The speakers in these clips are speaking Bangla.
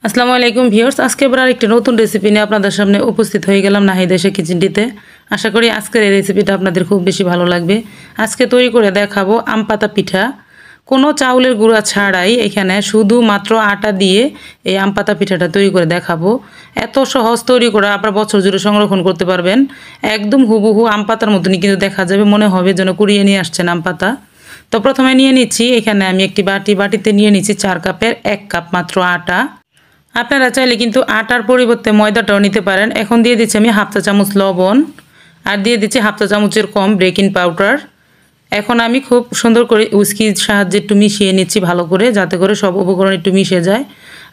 আসসালামু আলাইকুম ভিউয়ার্স, আজকে আবার আরেকটি নতুন রেসিপি নিয়ে আপনাদের সামনে উপস্থিত হয়ে গেলাম নাহিদ এশা কিচেনটিতে। আশা করি আজকের এই রেসিপিটা আপনাদের খুব বেশি ভালো লাগবে। আজকে তৈরি করে দেখাবো আম পাতা পিঠা। কোনো চাউলের গুঁড়া ছাড়াই এখানে শুধুমাত্র আটা দিয়ে এই আম পাতা পিঠাটা তৈরি করে দেখাবো। এত সহজ তৈরি করা, আপনারা বছর জুড়ে সংরক্ষণ করতে পারবেন। একদম হুবহু আম পাতার মতনই কিন্তু দেখা যাবে, মনে হবে যেন কুড়িয়ে নিয়ে আসছেন আম পাতা। তো প্রথমে নিয়ে নিচ্ছি এখানে আমি একটি বাটিতে নিয়ে নিচ্ছি 4 কাপের 1 কাপ মাত্র আটা। আপনারা চাইলে কিন্তু আটার পরিবর্তে ময়দাটাও নিতে পারেন। এখন দিয়ে দিচ্ছি আমি হাফ চা চামচ লবণ, আর দিয়ে দিচ্ছি হাফ চা চামচের কম বেকিং পাউডার। এখন আমি খুব সুন্দর করে উস্কির সাহায্যে একটু মিশিয়ে নিচ্ছি ভালো করে, যাতে করে সব উপকরণ একটু মিশে যায়।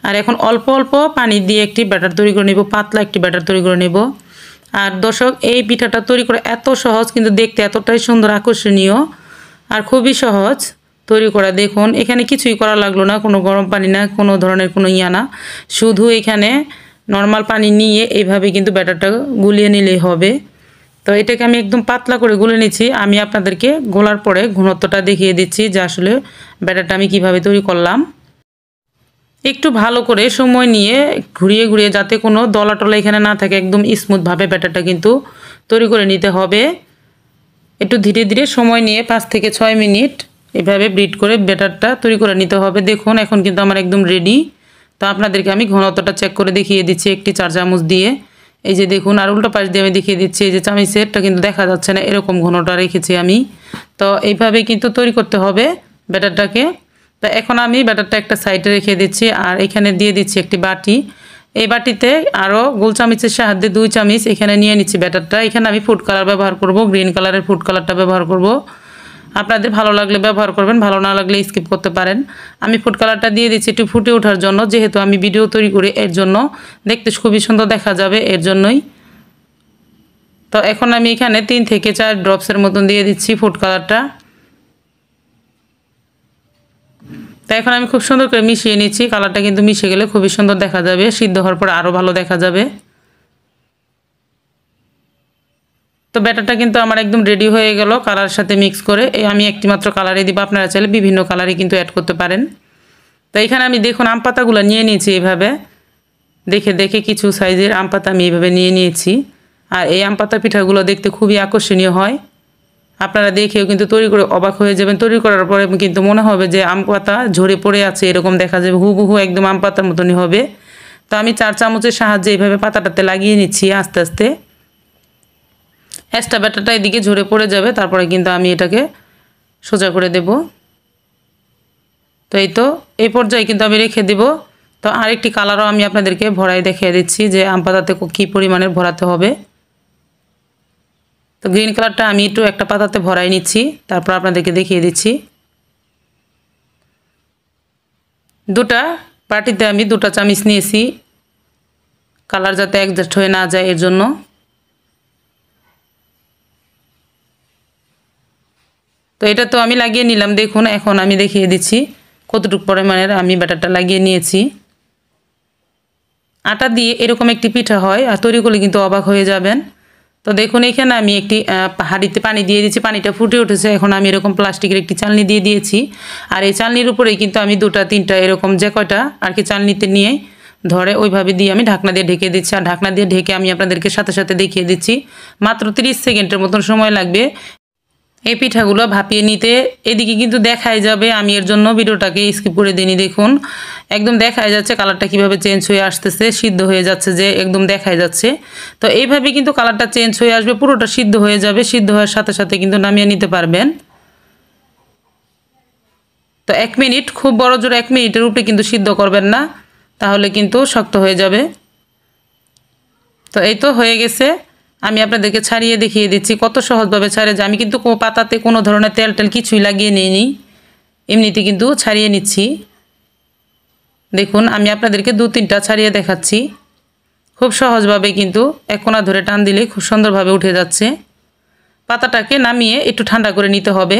আর এখন অল্প অল্প পানি দিয়ে একটি ব্যাটার তৈরি করে নেব, পাতলা একটি ব্যাটার তৈরি করে নেব। আর দর্শক, এই পিঠাটা তৈরি করে এত সহজ, কিন্তু দেখতে এতটাই সুন্দর আকর্ষণীয় আর খুবই সহজ তৈরি করা। দেখুন, এখানে কিছুই করা লাগলো না, কোনো গরম পানি না, কোনো ধরনের কোনো না, শুধু এখানে নর্মাল পানি নিয়ে এইভাবে কিন্তু ব্যাটারটা গুলিয়ে নিলেই হবে। তো এটাকে আমি একদম পাতলা করে গুলে নিচ্ছি। আমি আপনাদেরকে গোলার পরে ঘনত্বটা দেখিয়ে দিচ্ছি যে আসলে ব্যাটারটা আমি কিভাবে তৈরি করলাম। একটু ভালো করে সময় নিয়ে ঘুরিয়ে ঘুরিয়ে, যাতে কোনো দলা টলা এখানে না থাকে, একদম স্মুথভাবে ব্যাটারটা কিন্তু তৈরি করে নিতে হবে। একটু ধীরে ধীরে সময় নিয়ে 5 থেকে 6 মিনিট এভাবে বিট করে ব্যাটারটা তৈরি করে নিতে হবে। দেখুন, এখন কিন্তু আমার একদম রেডি। তো আপনাদেরকে আমি ঘনত্বটা চেক করে দেখিয়ে দিচ্ছি একটি 4 চামচ দিয়ে। এই যে দেখুন, আর উল্টো পাশ দিয়ে আমি দেখিয়ে দিচ্ছি, এই যে চামচেরটা কিন্তু দেখা যাচ্ছে না, এরকম ঘনটা রেখেছি আমি। তো এইভাবে কিন্তু তৈরি করতে হবে ব্যাটারটাকে। তো এখন আমি ব্যাটারটা একটা সাইডে রেখে দিচ্ছি, আর এখানে দিয়ে দিচ্ছি একটি বাটি। এই বাটিতে আরও গোল চামচের সাহায্যে 2 চামচ এখানে নিয়ে নিচ্ছি ব্যাটারটা। এখানে আমি ফুড কালার ব্যবহার করব, গ্রিন কালারের ফুড কালারটা ব্যবহার করব। আপনাদের ভালো লাগলে ব্যবহার করবেন, ভালো না লাগলে স্কিপ করতে পারেন। আমি ফুড কালারটা দিয়ে দিচ্ছি একটু ফুটে ওঠার জন্য, যেহেতু আমি ভিডিও তৈরি করি, এর জন্য দেখতে খুবই সুন্দর দেখা যাবে, এর জন্যই। তো এখন আমি এখানে 3 থেকে 4 ড্রপসের মতন দিয়ে দিচ্ছি ফুড কালারটা। তো এখন আমি খুব সুন্দর করে মিশিয়ে নিচ্ছি। কালারটা কিন্তু মিশে গেলে খুবই সুন্দর দেখা যাবে, সিদ্ধ হওয়ার পর আরও ভালো দেখা যাবে। তো ব্যাটারটা কিন্তু আমার একদম রেডি হয়ে গেল কালার সাথে মিক্স করে। আমি একটি মাত্র কালারে দিব, আপনারা চাইলে বিভিন্ন কালারে কিন্তু অ্যাড করতে পারেন। তো এখানে আমি দেখুন আম পাতাগুলো নিয়ে নিয়েছি এইভাবে, দেখে দেখে কিছু সাইজের আম পাতা আমি এইভাবে নিয়ে নিয়েছি। আর এই আম পাতা পিঠাগুলো দেখতে খুবই আকর্ষণীয় হয়। আপনারা দেখেও কিন্তু তৈরি করে অবাক হয়ে যাবেন। তৈরি করার পরে কিন্তু মনে হবে যে আম পাতা ঝরে পড়ে আছে, এরকম দেখা যাবে, হুবহু একদম আম পাতার মতনই হবে। তো আমি 4 চামচের সাহায্যে এইভাবে পাতাটাতে লাগিয়ে নিচ্ছি আস্তে আস্তে। এক্সট্রা ব্যাটারটা এদিকে ঝরে পড়ে যাবে, তারপরে কিন্তু আমি এটাকে সোজা করে দেব। তো এই পর্যায়ে কিন্তু আমি রেখে দেব। তো আরেকটি কালারও আমি আপনাদেরকে ভরাই দেখিয়ে দিচ্ছি যে আম পাতাতে কী পরিমাণের ভরাতে হবে। তো গ্রিন কালারটা আমি একটু একটা পাতাতে ভরাই নিচ্ছি, তারপর আপনাদেরকে দেখিয়ে দিচ্ছি। দুটা বাটিতে আমি 2টা চামচ নিয়েছি, কালার যাতে অ্যাডজাস্ট হয়ে না যায় এর জন্য। তো এটা তো আমি লাগিয়ে নিলাম, দেখুন এখন আমি দেখিয়ে দিচ্ছি কতটুকু পরিমাণের আমি ব্যাটারটা লাগিয়ে নিয়েছি। আটা দিয়ে এরকম একটি পিঠা হয়, আর তৈরি করলে কিন্তু অবাক হয়ে যাবেন। তো দেখুন, এখানে আমি একটি হাঁড়িতে পানি দিয়ে দিচ্ছি, পানিটা ফুটে উঠেছে। এখন আমি এরকম প্লাস্টিকের একটি চালনি দিয়ে দিয়েছি, আর এই চালনির উপরেই কিন্তু আমি 2টা 3টা এরকম যে কয়টা আর কি চালনিতে নিয়ে ধরে ওইভাবে দিয়ে আমি ঢাকনা দিয়ে ঢেকে দিচ্ছি। আর ঢাকনা দিয়ে ঢেকে আমি আপনাদেরকে সাথে সাথে দেখিয়ে দিচ্ছি, মাত্র 30 সেকেন্ডের মতন সময় লাগবে এই পিঠাগুলো ভাপিয়ে নিতে। এদিকে কিন্তু দেখাই যাবে, আমি এর জন্য ভিডিওটাকে স্কিপ করে দিইনি। দেখুন, একদম দেখাই যাচ্ছে কালারটা কিভাবে চেঞ্জ হয়ে আসতেছে, সিদ্ধ হয়ে যাচ্ছে, যে একদম দেখাই যাচ্ছে। তো এইভাবে কিন্তু কালারটা চেঞ্জ হয়ে আসবে, পুরোটা সিদ্ধ হয়ে যাবে। সিদ্ধ হওয়ার সাথে সাথে কিন্তু নামিয়ে নিতে পারবেন। তো 1 মিনিট, খুব বড় জোর 1 মিনিটের উপরে কিন্তু সিদ্ধ করবেন না, তাহলে কিন্তু শক্ত হয়ে যাবে। তো এই তো হয়ে গেছে। আমি আপনাদেরকে ছাড়িয়ে দেখিয়ে দিচ্ছি কত সহজভাবে ছাড়ে যায়। আমি কিন্তু পাতাতে কোনো ধরনের তেল কিছুই লাগিয়ে নিইনি, এমনিতে কিন্তু ছাড়িয়ে নিচ্ছি। দেখুন, আমি আপনাদেরকে 2-3টা ছাড়িয়ে দেখাচ্ছি। খুব সহজভাবে কিন্তু এক কোণা ধরে টান দিলে খুব সুন্দরভাবে উঠে যাচ্ছে। পাতাটাকে নামিয়ে একটু ঠান্ডা করে নিতে হবে।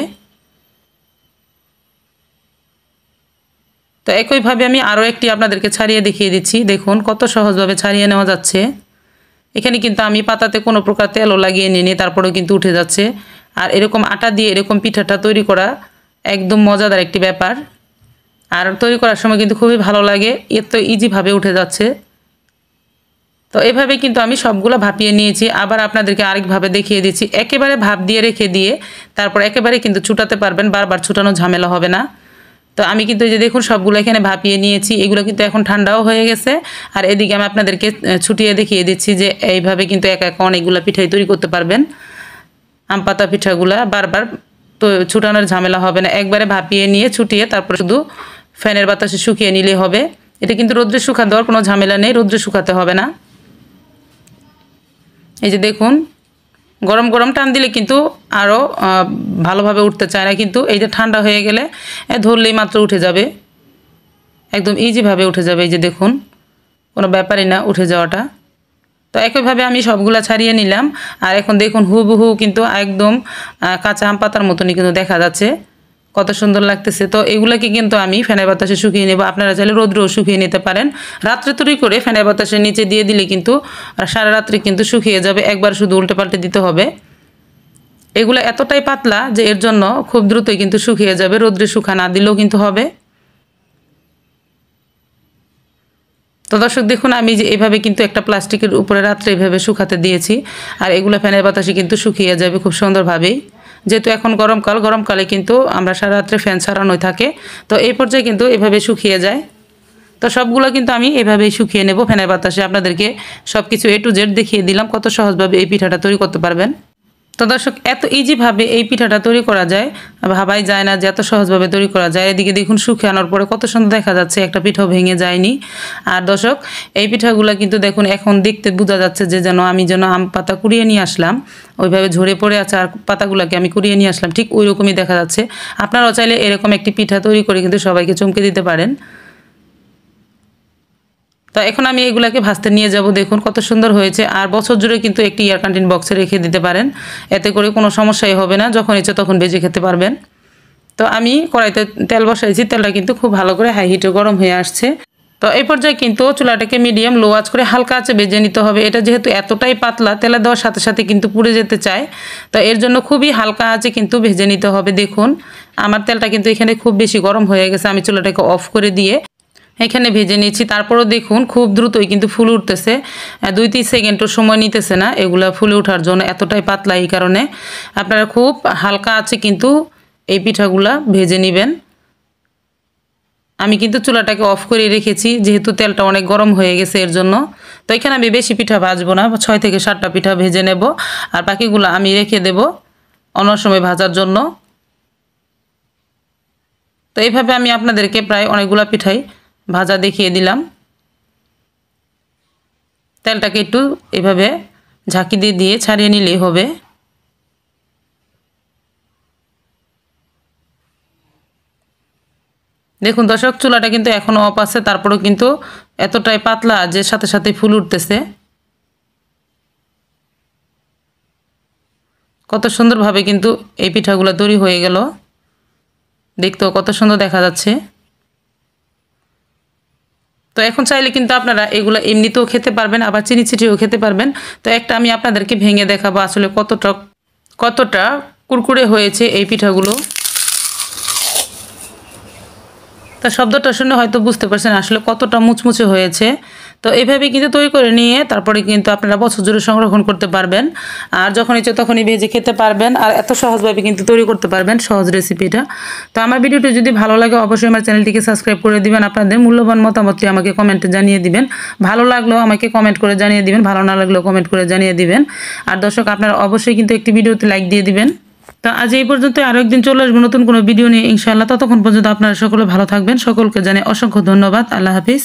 তো একইভাবে আমি আরও একটি আপনাদেরকে ছাড়িয়ে দেখিয়ে দিচ্ছি। দেখুন কত সহজভাবে ছাড়িয়ে নেওয়া যাচ্ছে। এখানে কিন্তু আমি পাতাতে কোনো প্রকার তেলও লাগিয়ে নিইনি, তারপরেও কিন্তু উঠে যাচ্ছে। আর এরকম আটা দিয়ে এরকম পিঠাটা তৈরি করা একদম মজাদার একটি ব্যাপার। আর তৈরি করার সময় কিন্তু খুবই ভালো লাগে, এত ইজিভাবে উঠে যাচ্ছে। তো এভাবে কিন্তু আমি সবগুলো ভাপিয়ে নিয়েছি। আবার আপনাদেরকে আরেকভাবে দেখিয়ে দিচ্ছি, একেবারে ভাপ দিয়ে রেখে দিয়ে তারপর একেবারে কিন্তু ছুটাতে পারবেন, বারবার ছুটানো ঝামেলা হবে না। তো আমি কিন্তু এই যে দেখুন সবগুলো এখানে ভাপিয়ে নিয়েছি, এগুলো কিন্তু এখন ঠান্ডাও হয়ে গেছে। আর এদিকে আমি আপনাদেরকে ছুটিয়ে দেখিয়ে দিচ্ছি যে এইভাবে কিন্তু একা একা অনেকগুলো পিঠাই তৈরি করতে পারবেন। আম পাতা পিঠাগুলা বারবার তো ছুটানোর ঝামেলা হবে না, একবারে ভাপিয়ে নিয়ে ছুটিয়ে তারপর শুধু ফ্যানের বাতাসে শুকিয়ে নিলেই হবে। এটা কিন্তু রোদ্রে শুকা দেওয়ার কোনো ঝামেলা নেই, রোদ্রে শুকাতে হবে না। এই যে দেখুন গরম গরম টান দিলে কিন্তু আরও ভালোভাবে উঠতে চায় না, কিন্তু এই যে ঠান্ডা হয়ে গেলে ধরলেই মাত্র উঠে যাবে, একদম ইজিভাবে উঠে যাবে। এই যে দেখুন কোনো ব্যাপারই না উঠে যাওয়াটা। তো একইভাবে আমি সবগুলা ছাড়িয়ে নিলাম। আর এখন দেখুন হুবহু কিন্তু একদম কাঁচা আম পাতার মতনই কিন্তু দেখা যাচ্ছে, কত সুন্দর লাগতেছে। তো এগুলাকে কিন্তু আমি ফ্যানের বাতাসে শুকিয়ে নেব, আপনারা চাইলে রোদ্রেও শুকিয়ে নিতে পারেন। রাত্রে তৈরি করে ফ্যানের বাতাসের নিচে দিয়ে দিলে কিন্তু সারা রাত্রে কিন্তু শুকিয়ে যাবে, একবার শুধু উল্টে পাল্টে দিতে হবে। এগুলো এতটাই পাতলা যে এর জন্য খুব দ্রুতই কিন্তু শুকিয়ে যাবে, রোদ্রে শুকা না দিলেও কিন্তু হবে। তো দর্শক দেখুন আমি যে এভাবে কিন্তু একটা প্লাস্টিকের উপরে রাত্রে এভাবে শুকাতে দিয়েছি, আর এগুলো ফ্যানের বাতাসে কিন্তু শুকিয়ে যাবে খুব সুন্দরভাবেই। যেহেতু এখন গরমকাল, গরমকালে কিন্তু আমরা সারা রাত্রে ফ্যান ছাড়ানোই থাকে, তো এই পর্যায়ে কিন্তু এভাবে শুকিয়ে যায়। তো সবগুলো কিন্তু আমি এভাবেই শুকিয়ে নেব ফ্যানের বাতাসে। আপনাদেরকে সব কিছু A to Z দেখিয়ে দিলাম কত সহজভাবে এই পিঠাটা তৈরি করতে পারবেন। তো দর্শক এত ইজিভাবে এই পিঠাটা তৈরি করা যায়, ভাবাই যায় না যে এত সহজভাবে তৈরি করা যায়। এদিকে দেখুন শুকিয়ে আনার পরে কত সুন্দর দেখা যাচ্ছে, একটা পিঠাও ভেঙে যায়নি। আর দর্শক এই পিঠাগুলো কিন্তু দেখুন এখন দেখতে বোঝা যাচ্ছে যে আমি যেন আম পাতা কুড়িয়ে নিয়ে আসলাম, ওইভাবে ঝরে পড়ে আছে আর পাতাগুলোকে আমি কুড়িয়ে নিয়ে আসলাম, ঠিক ওই রকমই দেখা যাচ্ছে। আপনারাও চাইলে এরকম একটি পিঠা তৈরি করে কিন্তু সবাইকে চমকে দিতে পারেন। তো এখন আমি এগুলাকে ভাজতে নিয়ে যাব, দেখুন কত সুন্দর হয়েছে। আর বছর জুড়ে কিন্তু একটি এয়ার কন্টেইন বক্সে রেখে দিতে পারেন, এতে করে কোনো সমস্যাই হবে না, যখন ইচ্ছে তখন ভেজে খেতে পারবেন। তো আমি কড়াইতে তেল বসাইছি, তেলটা কিন্তু খুব ভালো করে হাই হিটে গরম হয়ে আসছে। তো এই পর্যায়ে কিন্তু চুলাটাকে মিডিয়াম লো আঁচ করে হালকা আঁচে ভেজে নিতে হবে। এটা যেহেতু এতটাই পাতলা, তেলে দেওয়ার সাথে সাথে কিন্তু পুড়ে যেতে চায়, তো এর জন্য খুবই হালকা আঁচে কিন্তু ভেজে নিতে হবে। দেখুন আমার তেলটা কিন্তু এখানে খুব বেশি গরম হয়ে গেছে, আমি চুলাটাকে অফ করে দিয়ে এখানে ভেজে নিচ্ছি। তারপরও দেখুন খুব দ্রুতই কিন্তু ফুলে উঠতেছে, 2-3 সেকেন্ডও সময় নিতেছে না এগুলা ফুলে ওঠার জন্য, এতটাই পাতলা। এই কারণে আপনারা খুব হালকা আছে কিন্তু এই পিঠাগুলা ভেজে নেবেন। আমি কিন্তু চুলাটাকে অফ করে রেখেছি যেহেতু তেলটা অনেক গরম হয়ে গেছে এর জন্য। তো এখানে আমি বেশি পিঠা ভাজবো না, 6 থেকে 7টা পিঠা ভেজে নেব, আর বাকিগুলো আমি রেখে দেব অন্য সময় ভাজার জন্য। তো এইভাবে আমি আপনাদেরকে প্রায় অনেকগুলো পিঠাই ভাজা দেখিয়ে দিলাম। তেলটাকে একটু এভাবে ঝাঁকি দিয়ে দিয়ে ছাড়িয়ে নিলেই হবে। দেখুন দর্শক চুলাটা কিন্তু এখনও অফ আছে, তারপরেও কিন্তু এতটাই পাতলা যে সাথে সাথে ফুল উঠতেছে। কত সুন্দরভাবে কিন্তু এই পিঠাগুলো তৈরি হয়ে গেল, দেখতেও কত সুন্দর দেখা যাচ্ছে। তো এখন চাইলে কিন্তু আপনারা এগুলো এমনিতেও খেতে পারবেন, আবার চিনি ছিটিয়েও খেতে পারবেন। তো একটা আমি আপনাদেরকে ভেঙে দেখাবো আসলে কতটা কুরকুরে হয়েছে এই পিঠাগুলো। তা শব্দটা শুনে হয়তো বুঝতে পারছেন আসলে কতটা মুচমুচে হয়েছে। তো এইভাবে কিন্তু তৈরি করে নিয়ে তারপরে কিন্তু আপনারা বছর জুড়ে সংরক্ষণ করতে পারবেন, আর যখন ইচ্ছে তখনই ভেজে খেতে পারবেন। আর এত সহজভাবে কিন্তু তৈরি করতে পারবেন সহজ রেসিপিটা। তো আমার ভিডিওটি যদি ভালো লাগে অবশ্যই আমার চ্যানেলটিকে সাবস্ক্রাইব করে দিবেন, আপনাদের মূল্যবান মতামতটি আমাকে কমেন্টে জানিয়ে দিবেন। ভালো লাগলেও আমাকে কমেন্ট করে জানিয়ে দিবেন, ভালো না লাগলেও কমেন্ট করে জানিয়ে দিবেন। আর দর্শক আপনারা অবশ্যই কিন্তু একটি ভিডিওতে লাইক দিয়ে দিবেন। তো আজ এই পর্যন্ত, আরও একদিন চলে আসবো নতুন কোনো ভিডিও নিয়ে ইনশাআল্লাহ। ততক্ষণ পর্যন্ত আপনারা সকলে ভালো থাকবেন, সকলকে জানাই অসংখ্য ধন্যবাদ। আল্লাহ হাফিজ।